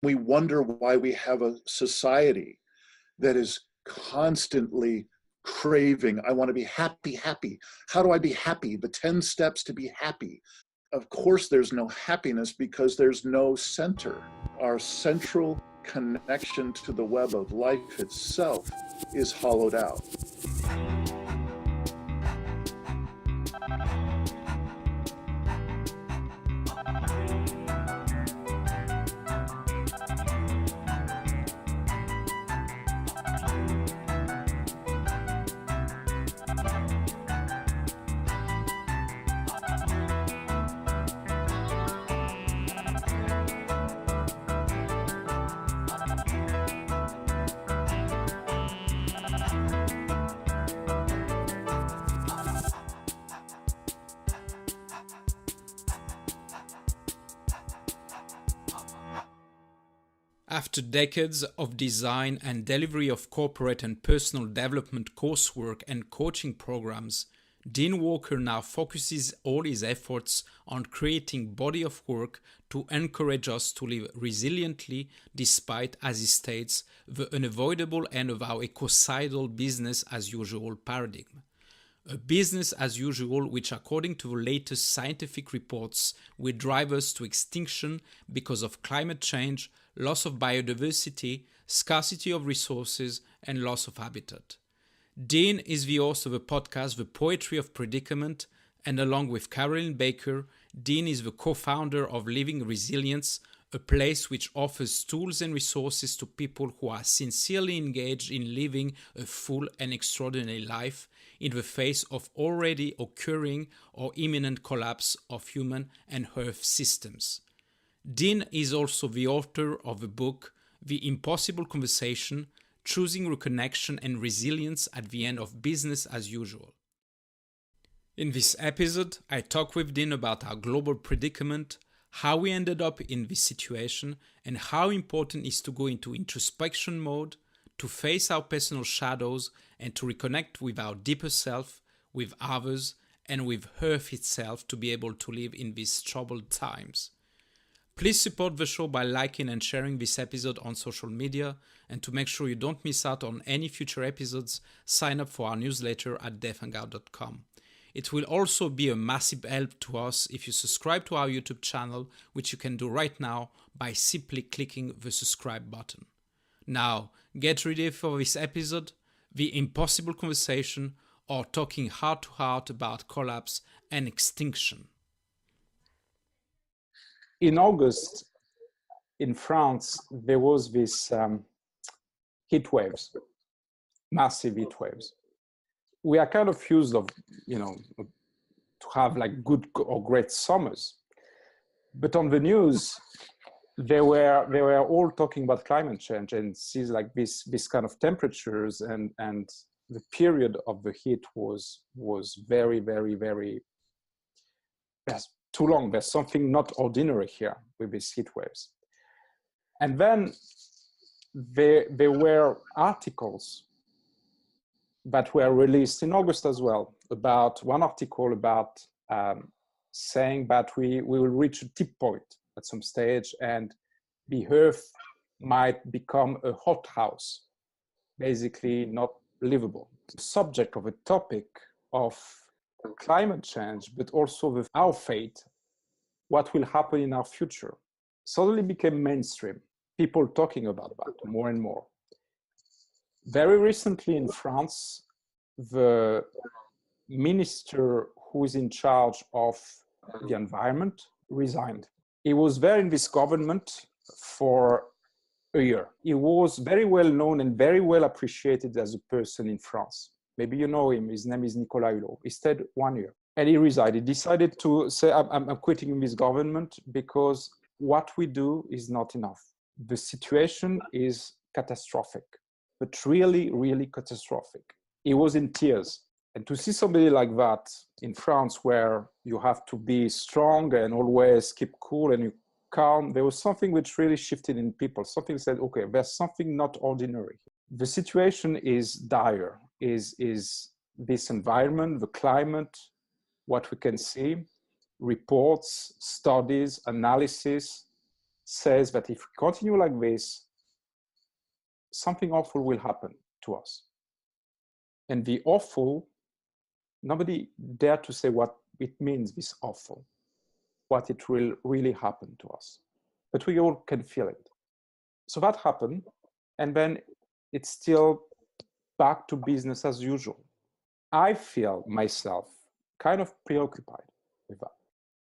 We wonder why we have a society that is constantly craving, I want to be happy, happy. How do I be happy? The 10 steps to be happy. Of course, there's no happiness because there's no center. Our central connection to the web of life itself is hollowed out. After decades of design and delivery of corporate and personal development coursework and coaching programs, Dean Walker now focuses all his efforts on creating body of work to encourage us to live resiliently despite, as he states, the unavoidable end of our ecocidal business as usual paradigm. A business as usual which, according to the latest scientific reports, will drive us to extinction because of climate change, loss of biodiversity, scarcity of resources, and loss of habitat. Dean is the host of a podcast, The Poetry of Predicament, and along with Carolyn Baker, Dean is the co-founder of Living Resilience, a place which offers tools and resources to people who are sincerely engaged in living a full and extraordinary life in the face of already occurring or imminent collapse of human and earth systems. Dean is also the author of the book The Impossible Conversation, Choosing Reconnection and Resilience at the End of Business as Usual. In this episode, I talk with Dean about our global predicament, how we ended up in this situation, and how important it is to go into introspection mode, to face our personal shadows, and to reconnect with our deeper self, with others, and with Earth itself to be able to live in these troubled times. Please support the show by liking and sharing this episode on social media, and to make sure you don't miss out on any future episodes, sign up for our newsletter at deathhangout.com. It will also be a massive help to us if you subscribe to our YouTube channel, which you can do right now by simply clicking the subscribe button. Now, get ready for this episode, The Impossible Conversation, or talking heart to heart about collapse and extinction. In August, in France, there was this heat waves, massive heat waves. We are kind of used of, to have like good or great summers. But on the news, they were all talking about climate change and sees like this kind of temperatures, and the period of the heat was very, very, very too long. There's something not ordinary here with these heat waves. And then there were articles that were released in August as well, about one article about saying that we will reach a tip point at some stage and the Earth might become a hothouse, basically not livable. The subject of a topic of climate change, but also with our fate, what will happen in our future, suddenly became mainstream. People talking about that more and more. Very recently in France, the minister who is in charge of the environment resigned. He was there in this government for a year. He was very well known and very well appreciated as a person in France. Maybe you know him. His name is Nicolas Hulot. He stayed 1 year. And he resigned. He decided to say, I'm quitting this government because what we do is not enough. The situation is catastrophic, but really, really catastrophic. He was in tears. And to see somebody like that in France, where you have to be strong and always keep cool and you calm, there was something which really shifted in people. Something said, okay, there's something not ordinary. The situation is dire, is this environment, the climate, what we can see, reports, studies, analysis, says that if we continue like this, something awful will happen to us. And the awful, nobody dare to say what it means, this awful, what it will really happen to us. But we all can feel it. So that happened, and then it's still back to business as usual. I feel myself kind of preoccupied with that.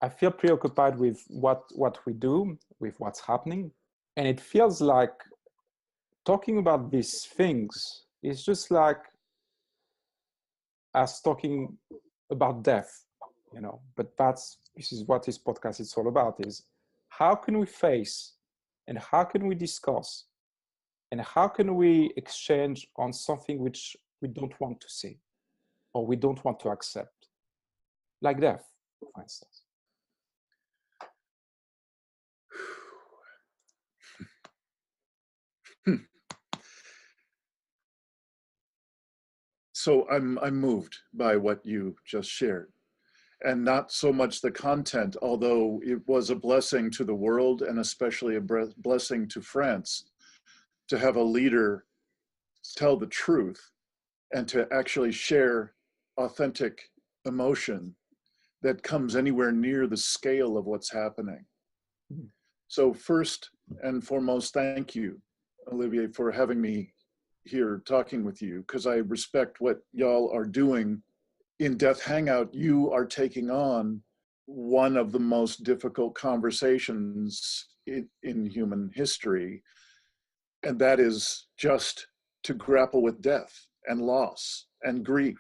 I feel preoccupied with what we do, with what's happening. And it feels like talking about these things is just like us talking about death, you know. But this is what this podcast is all about, is how can we face and how can we discuss and how can we exchange on something which we don't want to see or we don't want to accept, like death, for instance. So I'm moved by what you just shared, and not so much the content, although it was a blessing to the world and especially a blessing to France to have a leader tell the truth and to actually share authentic emotion that comes anywhere near the scale of what's happening. So first and foremost, thank you, Olivier, for having me here talking with you, because I respect what y'all are doing. In Death Hangout, you are taking on one of the most difficult conversations in human history, and that is just to grapple with death and loss and grief.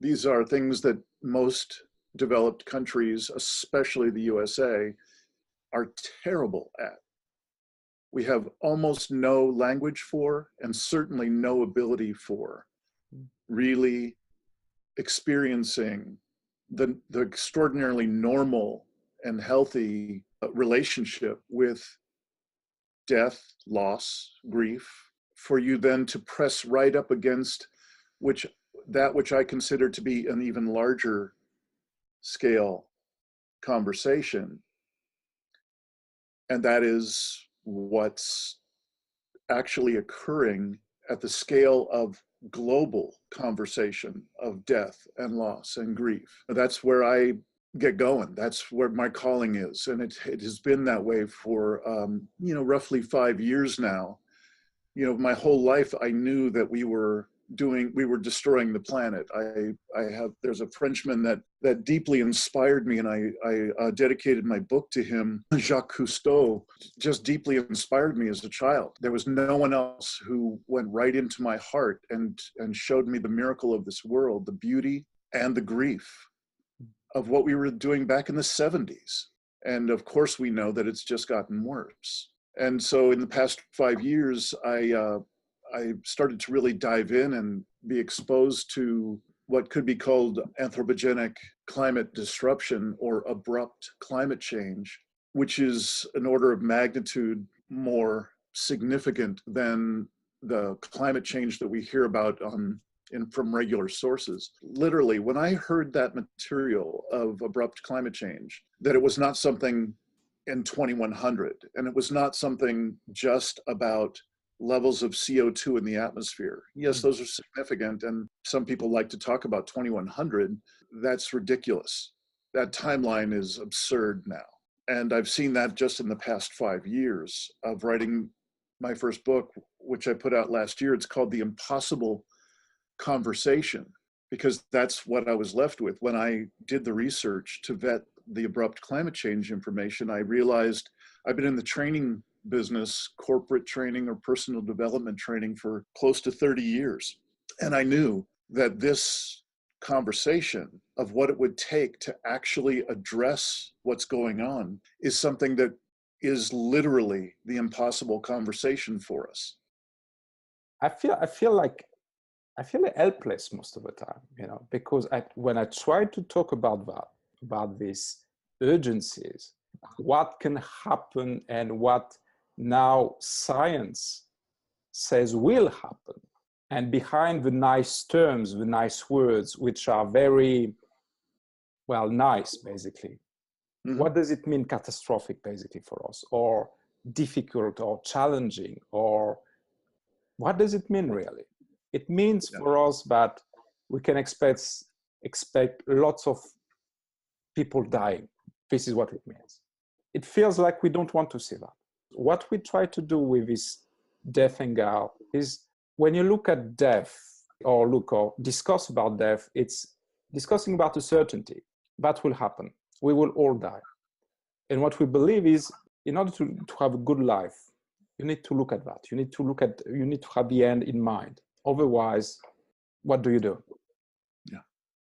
These are things that most developed countries, especially the USA, are terrible at. We have almost no language for, and certainly no ability for, really experiencing the extraordinarily normal and healthy relationship with death, loss, grief, for you then to press right up against that which I consider to be an even larger scale conversation. And that is what's actually occurring at the scale of global conversation of death and loss and grief. That's where I get going. That's where my calling is. And it has been that way for, roughly 5 years now. My whole life, I knew that we were destroying the planet. There's a Frenchman that deeply inspired me, and I dedicated my book to him. Jacques Cousteau just deeply inspired me as a child. There was no one else who went right into my heart and showed me the miracle of this world, the beauty and the grief of what we were doing back in the 70s. And of course, we know that it's just gotten worse. And so in the past 5 years, I started to really dive in and be exposed to what could be called anthropogenic climate disruption or abrupt climate change, which is an order of magnitude more significant than the climate change that we hear about from regular sources. Literally, when I heard that material of abrupt climate change, that it was not something in 2100, and it was not something just about levels of CO2 in the atmosphere. Yes, those are significant, and some people like to talk about 2100. That's ridiculous. That timeline is absurd now. And I've seen that just in the past 5 years of writing my first book, which I put out last year. It's called The Impossible Conversation, because that's what I was left with. When I did the research to vet the abrupt climate change information, I realized I've been in the training business, corporate training or personal development training, for close to 30 years. And I knew that this conversation of what it would take to actually address what's going on is something that is literally the impossible conversation for us. I feel helpless most of the time, because when I try to talk about these urgencies, what can happen and what now science says will happen, and behind the nice terms, the nice words, which are very, nice, basically. Mm-hmm. What does it mean catastrophic, basically, for us? Or difficult or challenging, or what does it mean really? It means for us that we can expect lots of people dying. This is what it means. It feels like we don't want to see that. What we try to do with this death hangout is, when you look at death or discuss about death, it's discussing about a certainty that will happen. We will all die. And what we believe is, in order to have a good life, you need to look at that. You need to have the end in mind. Otherwise, what do you do? Yeah.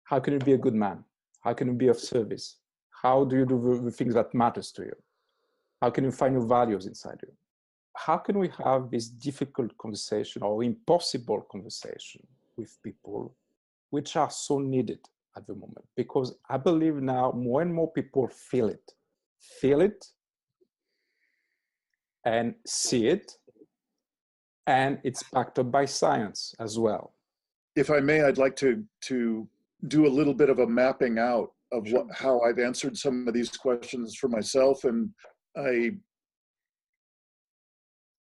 How can you be a good man? How can you be of service? How do you do the things that matters to you? How can you find your values inside you? How can we have this difficult conversation or impossible conversation with people which are so needed at the moment? Because I believe now more and more people feel it and see it, and it's backed up by science as well. If I may, I'd like to do a little bit of a mapping out of how I've answered some of these questions for myself, and I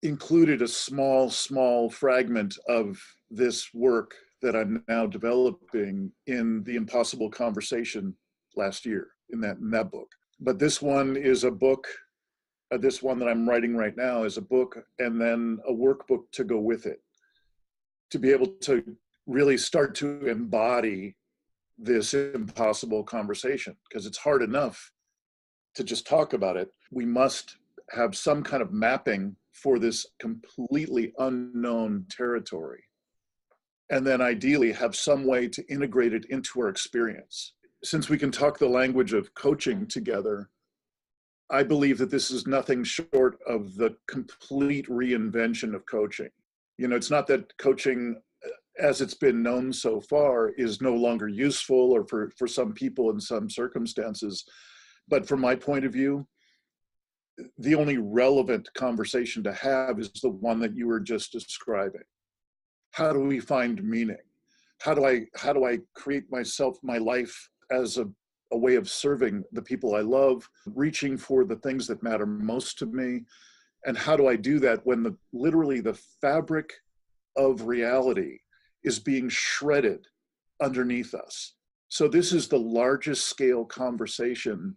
included a small fragment of this work that I'm now developing in The Impossible Conversation last year in that book. But this one is a book, this one that I'm writing right now is a book, and then a workbook to go with it, to be able to really start to embody this impossible conversation, because it's hard enough to just talk about it. We must have some kind of mapping for this completely unknown territory, and then ideally have some way to integrate it into our experience. Since we can talk the language of coaching together, I believe that this is nothing short of the complete reinvention of coaching. You know, it's not that coaching as it's been known so far is no longer useful, or for some people in some circumstances. But from my point of view, the only relevant conversation to have is the one that you were just describing. How do we find meaning? How do I create my life as a way of serving the people I love, reaching for the things that matter most to me? And how do I do that when literally the fabric of reality is being shredded underneath us? So this is the largest scale conversation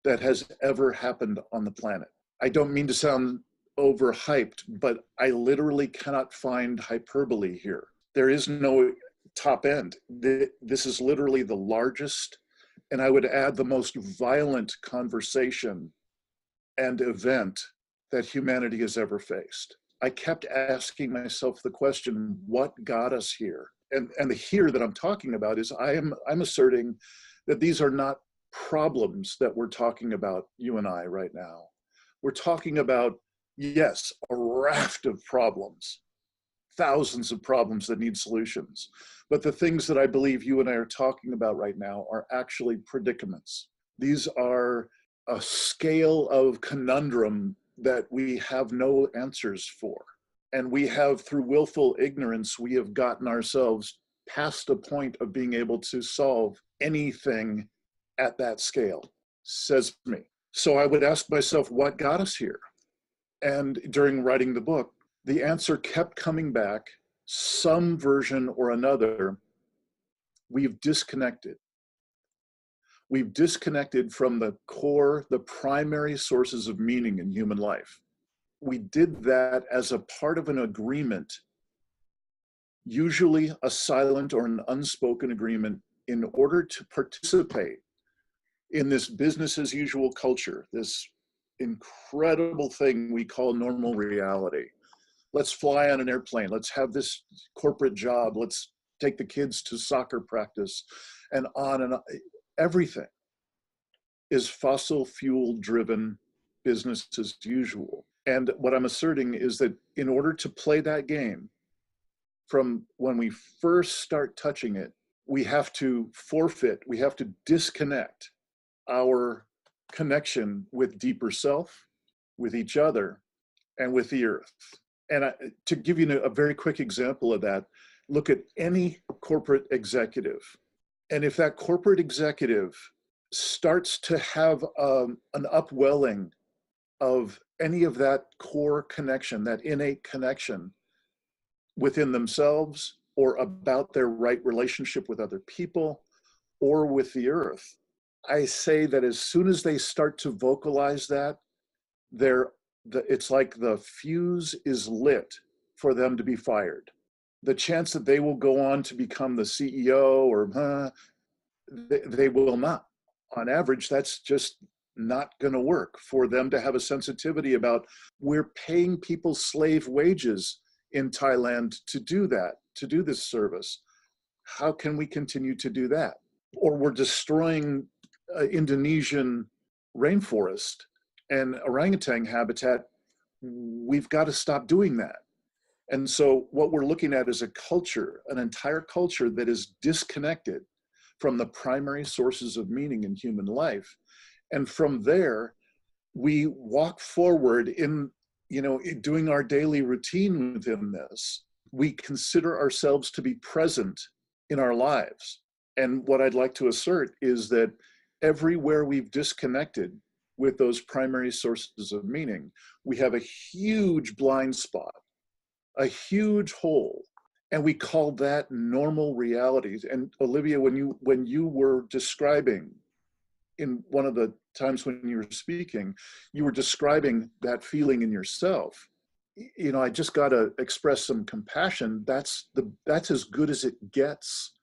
that has ever happened on the planet. I don't mean to sound overhyped, but I literally cannot find hyperbole here. There is no top end. This is literally the largest, and I would add the most violent conversation and event that humanity has ever faced. I kept asking myself the question, what got us here? And the here that I'm talking about is I'm asserting that these are not problems that we're talking about, you and I, right now. We're talking about, yes, a raft of problems, thousands of problems that need solutions. But the things that I believe you and I are talking about right now are actually predicaments. These are a scale of conundrum that we have no answers for. And we have, through willful ignorance, we have gotten ourselves past the point of being able to solve anything at that scale, says me. So I would ask myself, what got us here? And during writing the book, the answer kept coming back, some version or another. We've disconnected. We've disconnected from the core, the primary sources of meaning in human life. We did that as a part of an agreement, usually a silent or an unspoken agreement, in order to participate in this business as usual culture, this incredible thing we call normal reality. Let's fly on an airplane. Let's have this corporate job. Let's take the kids to soccer practice, and on. Everything is fossil fuel driven business as usual. And what I'm asserting is that in order to play that game, from when we first start touching it, we have to forfeit, we have to disconnect our connection with deeper self, with each other, and with the earth. And to give you a very quick example of that, look at any corporate executive. And if that corporate executive starts to have an upwelling of any of that core connection, that innate connection within themselves or about their right relationship with other people or with the earth. I say that as soon as they start to vocalize that, it's like the fuse is lit for them to be fired. The chance that they will go on to become the CEO or they will not. On average, that's just not going to work for them to have a sensitivity about, we're paying people slave wages in Thailand to do that, to do this service. How can we continue to do that? Or we're destroying Indonesian rainforest and orangutan habitat. We've got to stop doing that. And so what we're looking at is a culture, an entire culture that is disconnected from the primary sources of meaning in human life. And from there, we walk forward in doing our daily routine within this. We consider ourselves to be present in our lives. And what I'd like to assert is that everywhere we've disconnected with those primary sources of meaning, we have a huge blind spot, a huge hole, and we call that normal realities. And Olivia, when you were describing, in one of the times when you were speaking, you were describing that feeling in yourself. I just got to express some compassion. That's as good as it gets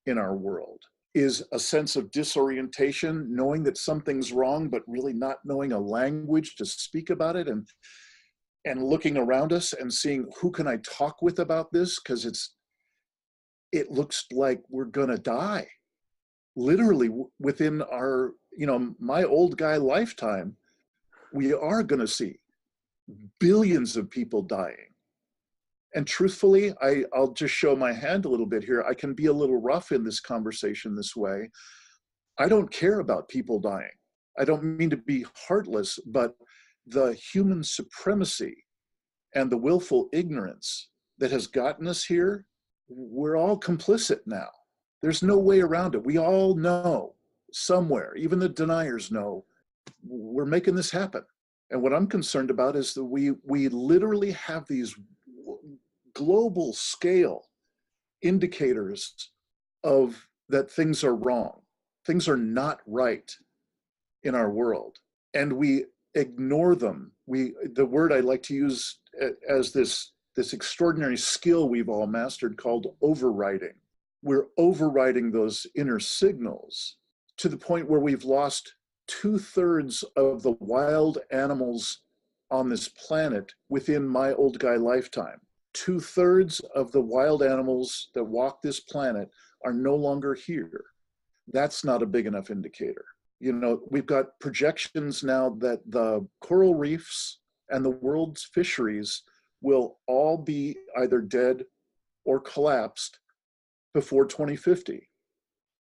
in our world, is a sense of disorientation, knowing that something's wrong, but really not knowing a language to speak about it, and looking around us and seeing, who can I talk with about this? Because it looks like we're gonna die. Literally within our, my old guy lifetime, we are gonna see billions of people dying. And truthfully, I'll just show my hand a little bit here. I can be a little rough in this conversation this way. I don't care about people dying. I don't mean to be heartless, but the human supremacy and the willful ignorance that has gotten us here, we're all complicit now. There's no way around it. We all know somewhere, even the deniers know, we're making this happen. And what I'm concerned about is that we literally have these global scale indicators of that things are wrong. Things are not right in our world. And we ignore them. The word I like to use as this extraordinary skill we've all mastered called overriding. We're overriding those inner signals to the point where we've lost 2/3 of the wild animals on this planet within my old guy lifetime. 2/3 of the wild animals that walk this planet are no longer here. That's not a big enough indicator. We've got projections now that the coral reefs and the world's fisheries will all be either dead or collapsed before 2050.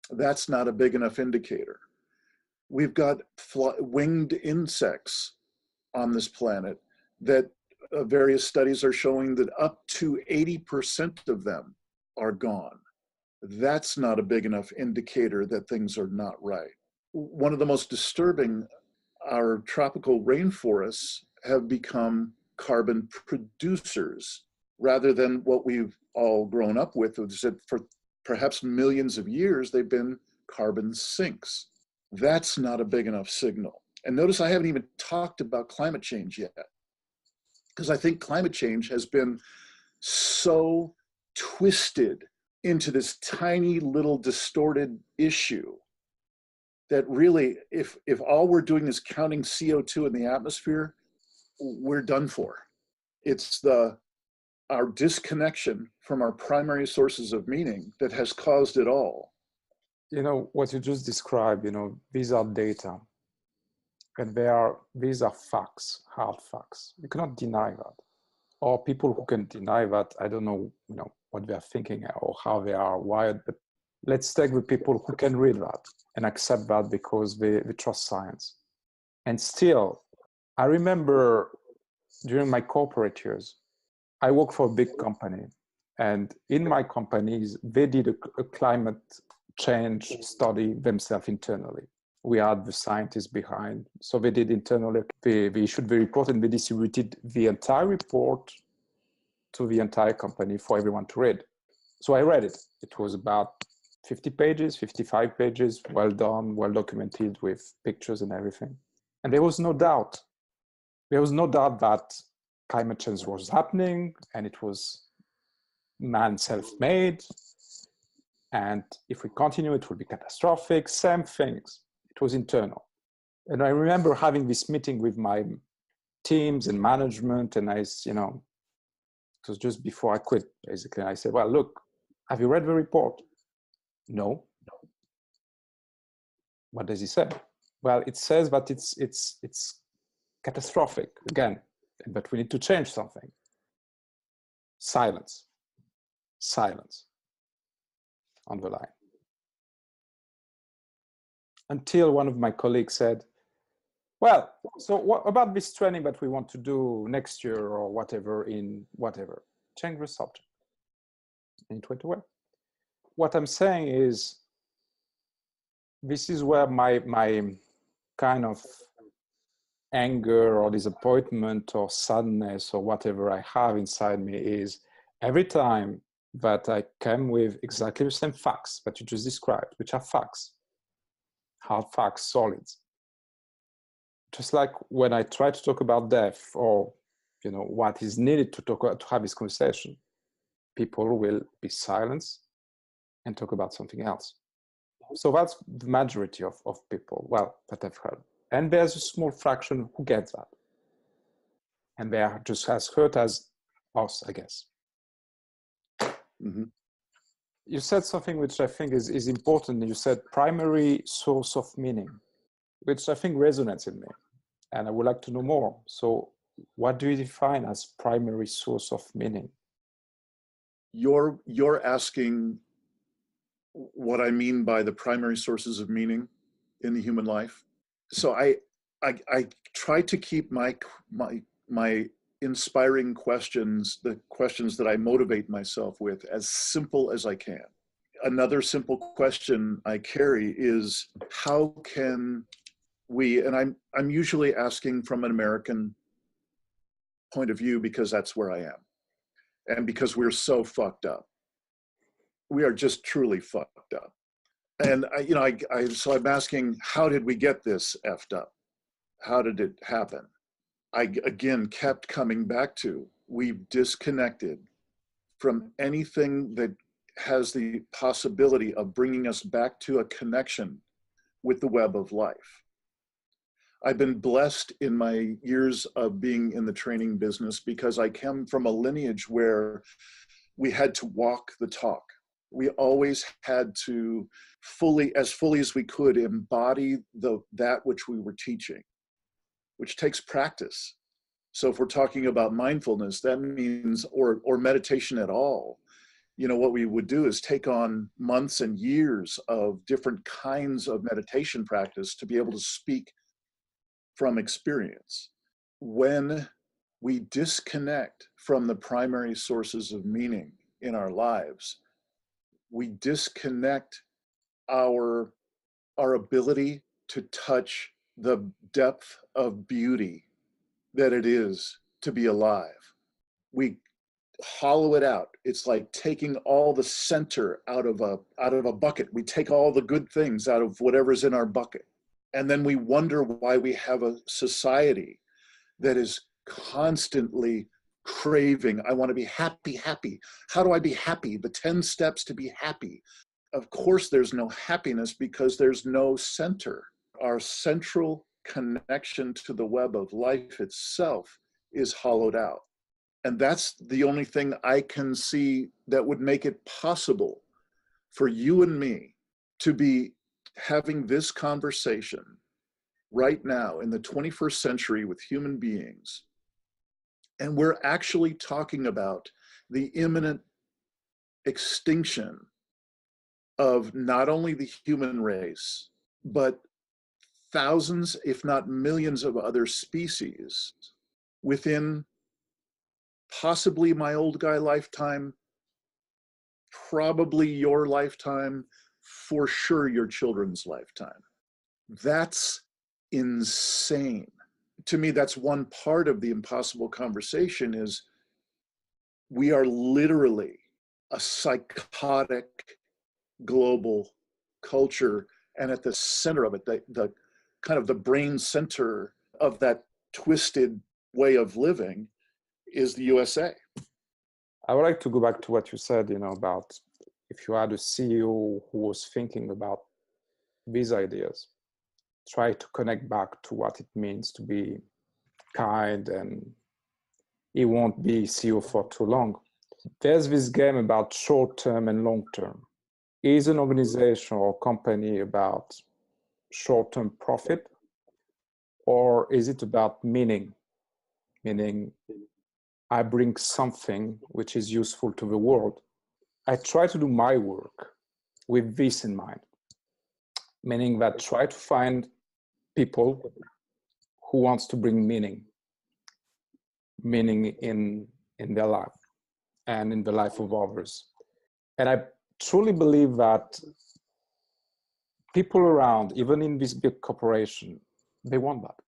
That's not a big enough indicator. We've got winged insects on this planet that various studies are showing that up to 80% of them are gone. That's not a big enough indicator that things are not right. One of the most disturbing, our tropical rainforests have become carbon producers rather than what we've all grown up with, is that for perhaps millions of years, they've been carbon sinks. That's not a big enough signal. And notice I haven't even talked about climate change yet, because I think climate change has been so twisted into this tiny little distorted issue that really, if all we're doing is counting CO2 in the atmosphere, we're done for. It's our disconnection from our primary sources of meaning that has caused it all. What you just described, these are data, and these are facts, hard facts. You cannot deny that. Or people who can deny that, I don't know, what they're thinking or how they are wired, but let's take the people who can read that and accept that because they trust science. And still, I remember during my corporate years, I worked for a big company, and in my companies, they did a climate change study themselves internally. We had the scientists behind. So they did internally, they issued the report and they distributed the entire report to the entire company for everyone to read. So I read it. It was about 50 pages, 55 pages, well done, well documented with pictures and everything. And there was no doubt. There was no doubt that climate change was happening and it was man self-made. And if we continue, it will be catastrophic, same things. It was internal. And I remember having this meeting with my teams and management, and it was just before I quit, basically. And I said, well, look, have you read the report? No. What does he say? Well, it says that it's catastrophic, again, but we need to change something. Silence. Silence on the line. Until one of my colleagues said, well, so what about this training that we want to do next year or whatever in whatever? Change the subject. And it went away. What I'm saying is, this is where my kind of anger or disappointment or sadness or whatever I have inside me is every time that I come with exactly the same facts that you just described, which are facts, hard facts, solids. Just like when I try to talk about death or what is needed to have this conversation, people will be silent and talk about something else. So that's the majority of people, well, that I've heard. And there's a small fraction who gets that. And they are just as hurt as us, I guess. Mm-hmm. You said something which I think is important. You said primary source of meaning, which I think resonates in me. And I would like to know more. So what do you define as primary source of meaning? You're asking what I mean by the primary sources of meaning in the human life. So I try to keep my inspiring questions, the questions that I motivate myself with, as simple as I can. Another simple question I carry is, how can we, and I'm usually asking from an American point of view because that's where I am. And because we're so fucked up. We are just truly fucked up. And so I'm asking, how did we get this effed up? How did it happen? I again kept coming back to, we've disconnected from anything that has the possibility of bringing us back to a connection with the web of life. I've been blessed in my years of being in the training business because I come from a lineage where we had to walk the talk. We always had to fully as we could embody that which we were teaching, which takes practice. So if we're talking about mindfulness, that means, or meditation at all, what we would do is take on months and years of different kinds of meditation practice to be able to speak from experience. When we disconnect from the primary sources of meaning in our lives, we disconnect our ability to touch the depth of beauty that it is to be alive. We hollow it out. It's like taking all the center out of a bucket. We take all the good things out of whatever's in our bucket. And then we wonder why we have a society that is constantly craving, I want to be happy, happy. How do I be happy? The 10 steps to be happy. Of course, there's no happiness because there's no center. Our central connection to the web of life itself is hollowed out. And that's the only thing I can see that would make it possible for you and me to be having this conversation right now in the 21st century with human beings. And we're actually talking about the imminent extinction of not only the human race, but thousands, if not millions of other species within possibly my old guy lifetime, probably your lifetime, for sure your children's lifetime. That's insane. To me, that's one part of the impossible conversation is we are literally a psychotic global culture. And at the center of it, the kind of the brain center of that twisted way of living is the USA. I would like to go back to what you said, about if you had a CEO who was thinking about these ideas, try to connect back to what it means to be kind, and he won't be CEO for too long. There's this game about short-term and long-term. Is an organization or company about short-term profit, or is it about meaning? Meaning, I bring something which is useful to the world. I try to do my work with this in mind, meaning that try to find people who wants to bring meaning in their life and in the life of others. And I truly believe that people around, even in this big corporation, they want that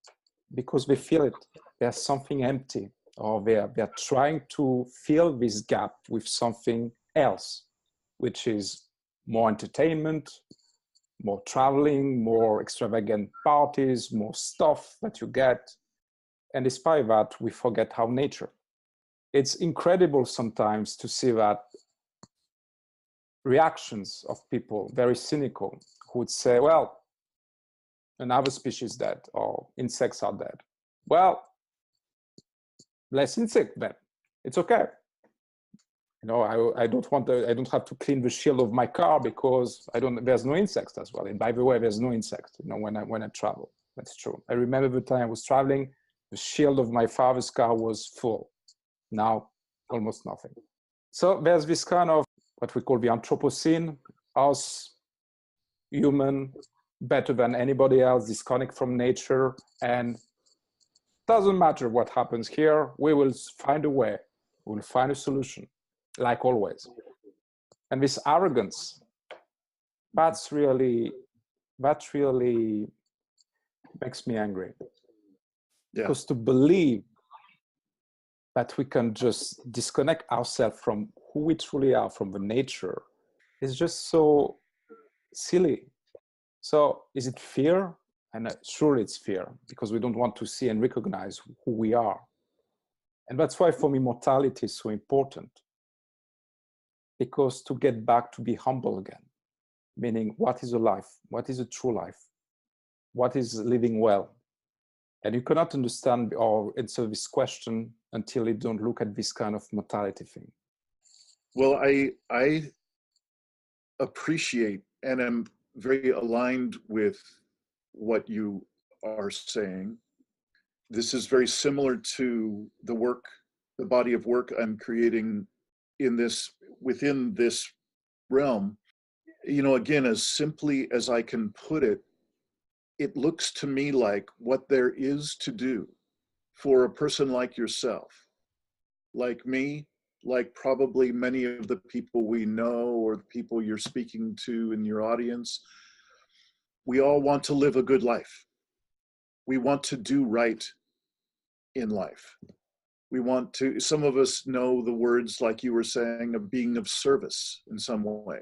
because they feel it. There's something empty, or they're trying to fill this gap with something else, which is more entertainment, more traveling, more extravagant parties, more stuff that you get. And despite that, we forget how nature. It's incredible sometimes to see that reactions of people, very cynical, who would say, well, another species dead, or insects are dead. Well, less insect then. It's okay. I don't have to clean the shield of my car because there's no insects as well. And by the way, there's no insects, when I travel. That's true. I remember the time I was traveling, the shield of my father's car was full. Now, almost nothing. So there's this kind of what we call the Anthropocene, us, human, better than anybody else, disconnect from nature, and doesn't matter what happens here, we will find a way, we'll find a solution, like always. And this arrogance, that really makes me angry. Yeah. Because to believe that we can just disconnect ourselves from who we truly are, from the nature, is just so silly. So is it fear? And surely it's fear, because we don't want to see and recognize who we are. And that's why for me, mortality is so important. Because to get back to be humble again, meaning what is a life? What is a true life? What is living well? And you cannot understand or answer this question until you don't look at this kind of mortality thing. Well, I appreciate and am very aligned with what you are saying. This is very similar to the body of work I'm creating within this realm. Again, as simply as I can put it, it looks to me like what there is to do for a person like yourself, like me, like probably many of the people we know or the people you're speaking to in your audience. We all want to live a good life. We want to do right in life. Some of us know the words, like you were saying, of being of service in some way.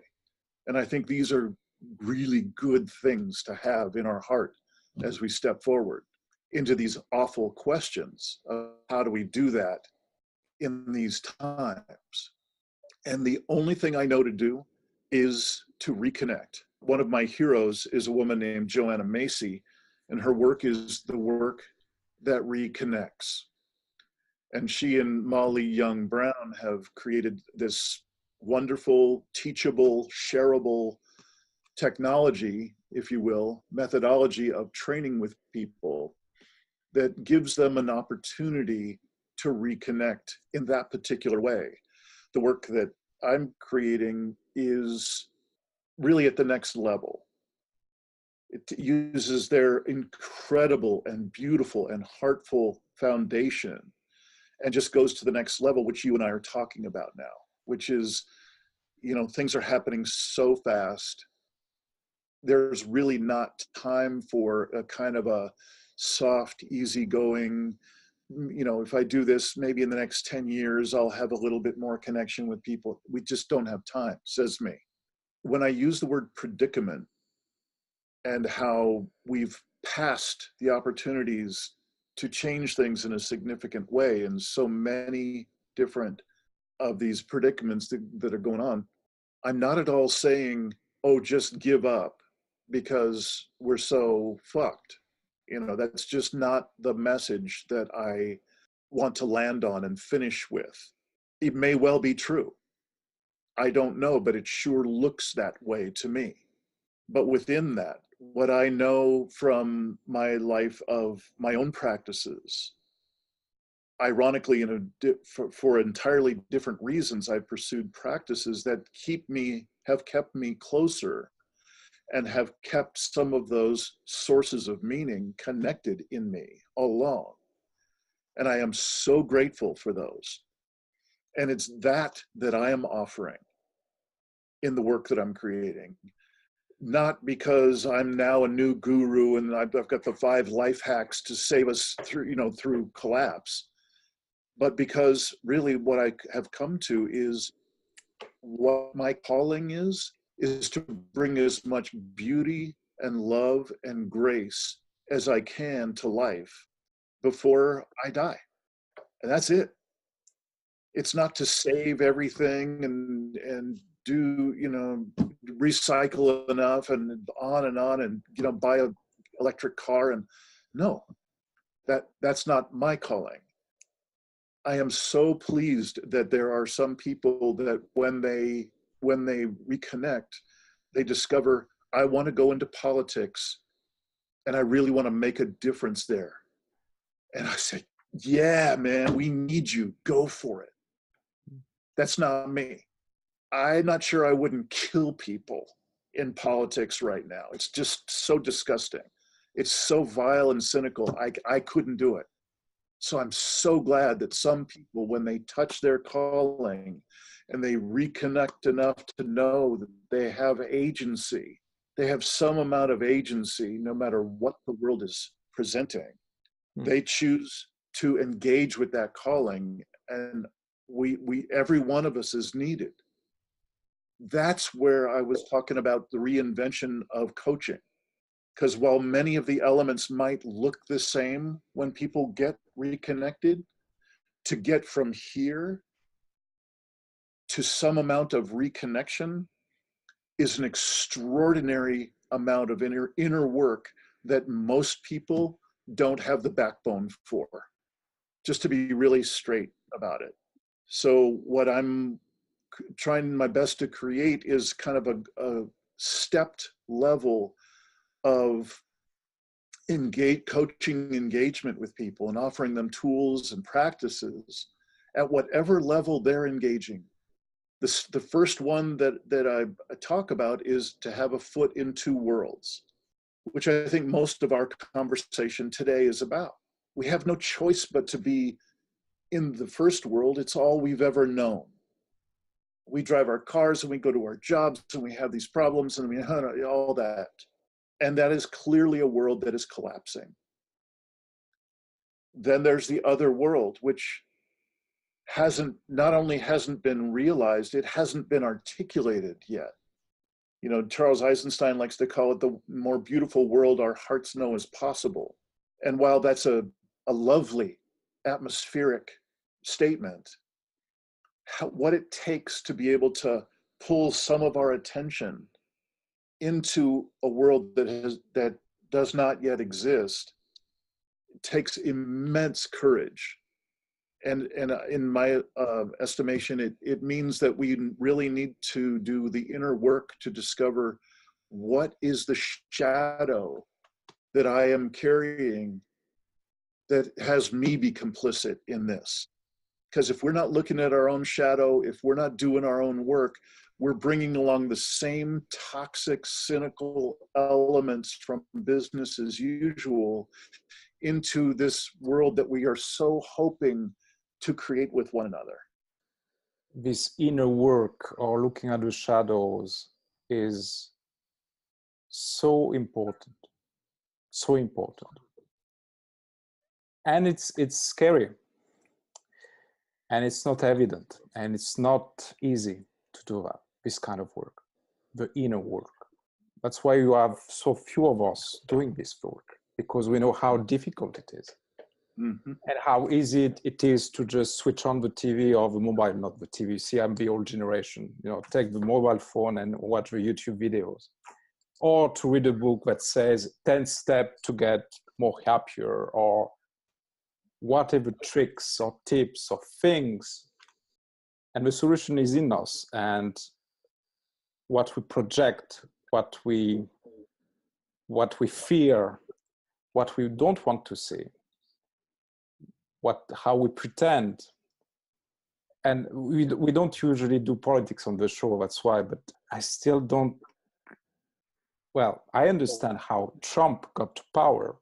And I think these are really good things to have in our heart as we step forward into these awful questions of how do we do that in these times. And the only thing I know to do is to reconnect. One of my heroes is a woman named Joanna Macy, and her work is the work that reconnects. And she and Molly Young Brown have created this wonderful, teachable, shareable technology, if you will, methodology of training with people that gives them an opportunity to reconnect in that particular way. The work that I'm creating is really at the next level. It uses their incredible and beautiful and heartful foundation and just goes to the next level, which you and I are talking about now, which is, things are happening so fast. there's really not time for a kind of a soft, easygoing, if I do this, maybe in the next 10 years, I'll have a little bit more connection with people. We just don't have time, says me. When I use the word predicament and how we've passed the opportunities to change things in a significant way in so many different of these predicaments that are going on, I'm not at all saying, oh, just give up because we're so fucked. That's just not the message that I want to land on and finish with. It may well be true. I don't know, but it sure looks that way to me. But within that, what I know from my life of my own practices, ironically, for entirely different reasons, I've pursued practices that have kept me closer and have kept some of those sources of meaning connected in me all along. And I am so grateful for those. And it's that I am offering in the work that I'm creating. Not because I'm now a new guru and I've got the 5 life hacks to save us through collapse, but because really what I have come to is what my calling is to bring as much beauty and love and grace as I can to life before I die. And that's it. It's not to save everything and do, recycle enough and on and, buy an electric car. And no, that's not my calling. I am so pleased that there are some people that when they reconnect, they discover, I want to go into politics and I really want to make a difference there. And I say, yeah, man, we need you. Go for it. That's not me. I'm not sure I wouldn't kill people in politics right now. It's just so disgusting. It's so vile and cynical. I couldn't do it. So I'm so glad that some people, when they touch their calling and they reconnect enough to know that they have agency, they have some amount of agency no matter what the world is presenting. They choose to engage with that calling, and every one of us is needed. That's where I was talking about the reinvention of coaching. Because while many of the elements might look the same when people get reconnected, to get from here to some amount of reconnection is an extraordinary amount of inner work that most people don't have the backbone for, just to be really straight about it. So what I'm trying my best to create is kind of a stepped level of coaching engagement with people and offering them tools and practices at whatever level they're engaging. The first one that I talk about is to have a foot in 2 worlds, which I think most of our conversation today is about. We have no choice but to be in the first world. It's all we've ever known. We drive our cars and we go to our jobs and we have these problems and all that. And that is clearly a world that is collapsing. Then there's the other world, which not only hasn't been realized, it hasn't been articulated yet. Charles Eisenstein likes to call it the more beautiful world our hearts know is possible. And while that's a lovely atmospheric statement, what it takes to be able to pull some of our attention into a world that does not yet exist takes immense courage. And in my estimation, it means that we really need to do the inner work to discover what is the shadow that I am carrying that has me be complicit in this. Because if we're not looking at our own shadow, if we're not doing our own work, we're bringing along the same toxic, cynical elements from business as usual into this world that we are so hoping to create with one another. This inner work or looking at the shadows is so important, so important. And it's scary, and it's not evident, and it's not easy to do that, this kind of work, the inner work. That's why you have so few of us doing this work, because we know how difficult it is. Mm-hmm. And how easy it is to just switch on the TV or the mobile, not the TV. See, I'm the old generation, take the mobile phone and watch the YouTube videos, or to read a book that says 10 steps to get more happier, or whatever tricks or tips or things. And the solution is in us, and what we project, what we fear, what we don't want to see, how we pretend. And we don't usually do politics on the show, that's why, but I still don't, well, I understand how Trump got to power,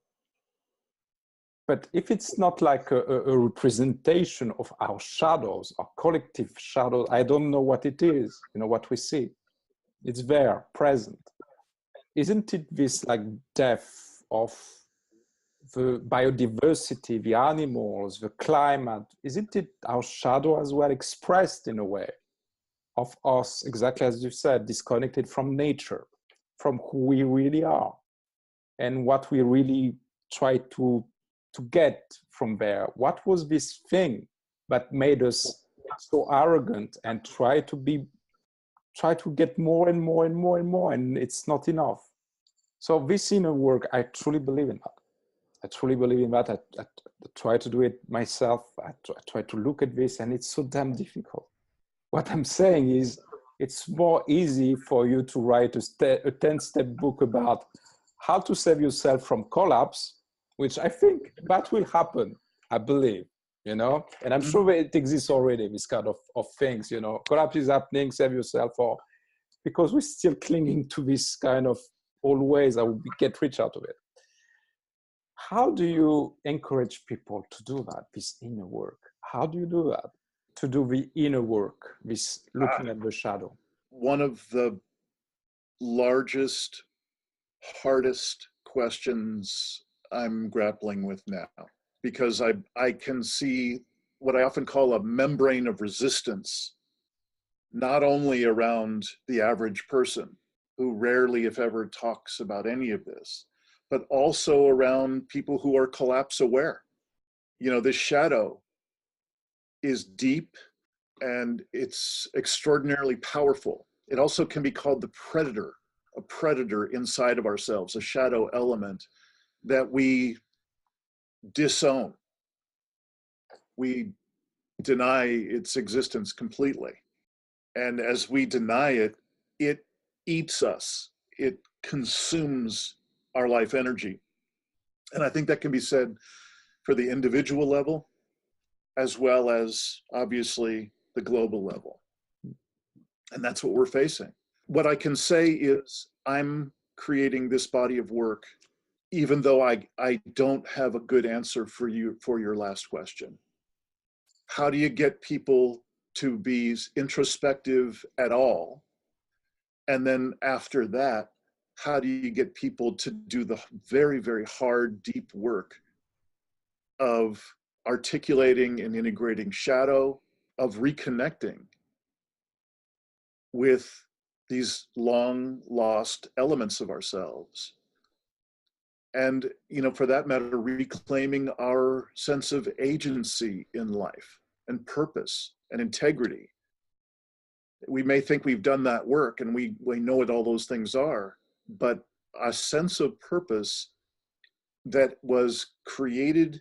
but if it's not like a representation of our shadows, our collective shadows, I don't know what it is, what we see. It's there, present. Isn't it this like death of the biodiversity, the animals, the climate? Isn't it our shadow as well, expressed in a way of us, exactly as you said, disconnected from nature, from who we really are, and what we really try to get from there? What was this thing that made us so arrogant and try to get more and more and more and more, and it's not enough? So this inner work, I truly believe in that. I truly believe in that. I try to do it myself. I try to look at this, and it's so damn difficult. What I'm saying is, it's more easy for you to write a 10-step book about how to save yourself from collapse, which I think that will happen, I believe, and I'm sure it exists already, this kind of things, collapse is happening, save yourself, or because we're still clinging to this kind of old ways that we get rich out of it. How do you encourage people to do that, this inner work? How do you do that? To do the inner work, this looking at the shadow? One of the largest, hardest questions I'm grappling with now, because I can see what I often call a membrane of resistance, not only around the average person, who rarely, if ever, talks about any of this, but also around people who are collapse aware. This shadow is deep and it's extraordinarily powerful. It also can be called the predator, a predator inside of ourselves, a shadow element that we disown. We deny its existence completely. And as we deny it, it eats us. It consumes our life energy. And I think that can be said for the individual level, as well as obviously the global level. And that's what we're facing. What I can say is I'm creating this body of work, even though I don't have a good answer for you for your last question. How do you get people to be introspective at all? And then after that, how do you get people to do the very, very hard, deep work of articulating and integrating shadow, of reconnecting with these long lost elements of ourselves? And, for that matter, reclaiming our sense of agency in life and purpose and integrity. We may think we've done that work and we know what all those things are, but a sense of purpose that was created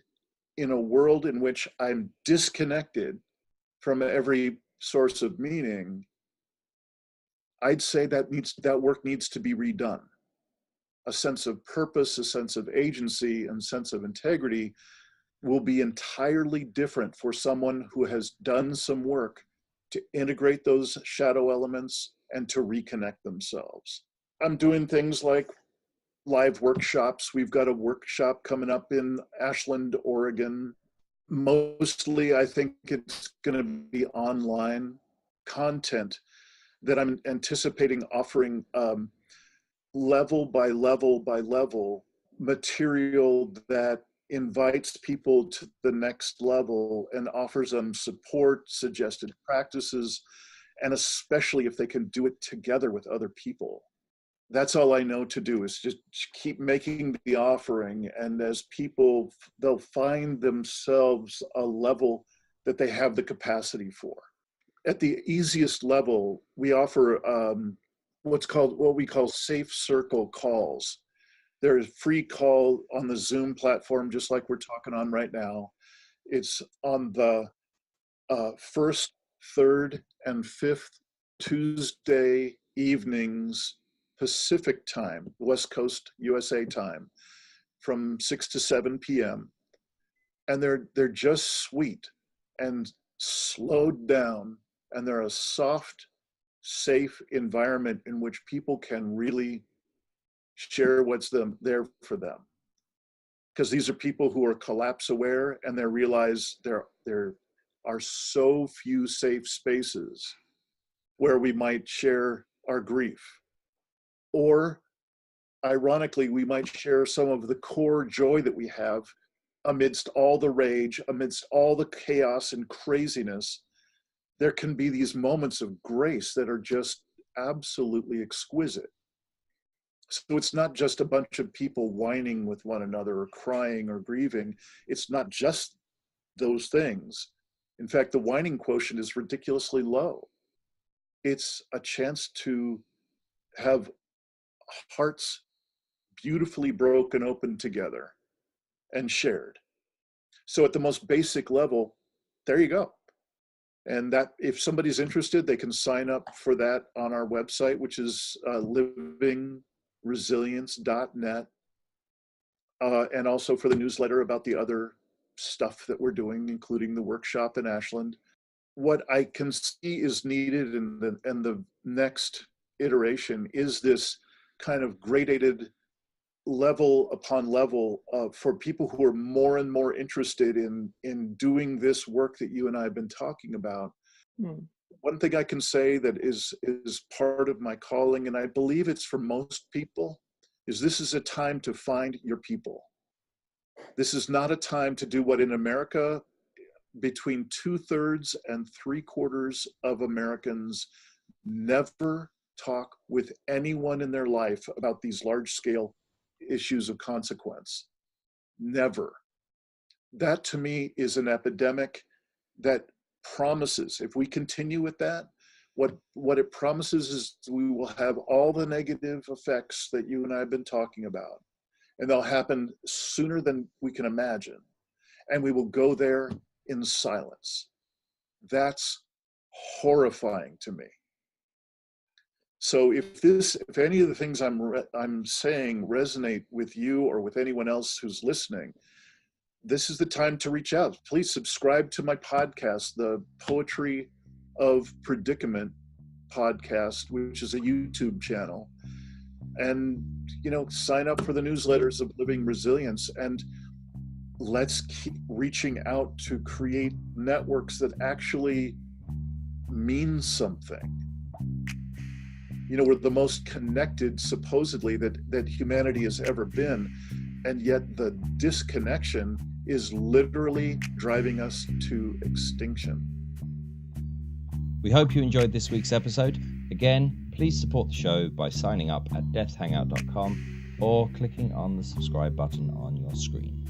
in a world in which I'm disconnected from every source of meaning, I'd say that work needs to be redone. A sense of purpose, a sense of agency, and sense of integrity will be entirely different for someone who has done some work to integrate those shadow elements and to reconnect themselves. I'm doing things like live workshops. We've got a workshop coming up in Ashland, Oregon. Mostly, I think it's going to be online content that I'm anticipating offering level by level by level material that invites people to the next level and offers them support, suggested practices, and especially if they can do it together with other people. That's all I know to do, is just keep making the offering. And as people, they'll find themselves a level that they have the capacity for. At the easiest level, we offer what we call safecircle calls. There's free call on the Zoom platform, just like we're talking on right now. It's on the first, third, and fifth Tuesday evenings Pacific time, West Coast USA time, from 6 to 7 p.m. And they're just sweet and slowed down, and they're a soft, safe environment in which people can really share what's there for them. Because these are people who are collapse aware, and they realize there are so few safe spaces where we might share our grief. Or, ironically, we might share some of the core joy that we have amidst all the rage, amidst all the chaos and craziness. There can be these moments of grace that are just absolutely exquisite. So it's not just a bunch of people whining with one another or crying or grieving. It's not just those things. In fact, the whining quotient is ridiculously low. It's a chance to have hearts beautifully broken open together and shared. So at the most basic level, there you go. And that, if somebody's interested, they can sign up for that on our website, which is livingresilience.net, and also for the newsletter about the other stuff that we're doing, including the workshop in Ashland. What I can see is needed in the next iteration is this kind of gradated level upon level for people who are more and more interested in doing this work that you and I have been talking about. One thing I can say that is part of my calling, and I believe it's for most people, is this is a time to find your people. This is not a time to do what in America, between 2/3 and 3/4 of Americans never talk with anyone in their life about these large-scale issues of consequence. Never. That to me is an epidemic that promises, if we continue with that, what it promises is we will have all the negative effects that you and I have been talking about, and they'll happen sooner than we can imagine, and we will go there in silence. That's horrifying to me. So if any of the things I'm saying resonate with you or with anyone else who's listening, this is the time to reach out. Please subscribe to my podcast, the Poetry of Predicament podcast, which is a YouTube channel, and sign up for the newsletters of Living Resilience, and let's keep reaching out to create networks that actually mean something. We're the most connected, supposedly, that humanity has ever been, and yet the disconnection is literally driving us to extinction. We hope you enjoyed this week's episode. Again, please support the show by signing up at deathhangout.com or clicking on the subscribe button on your screen.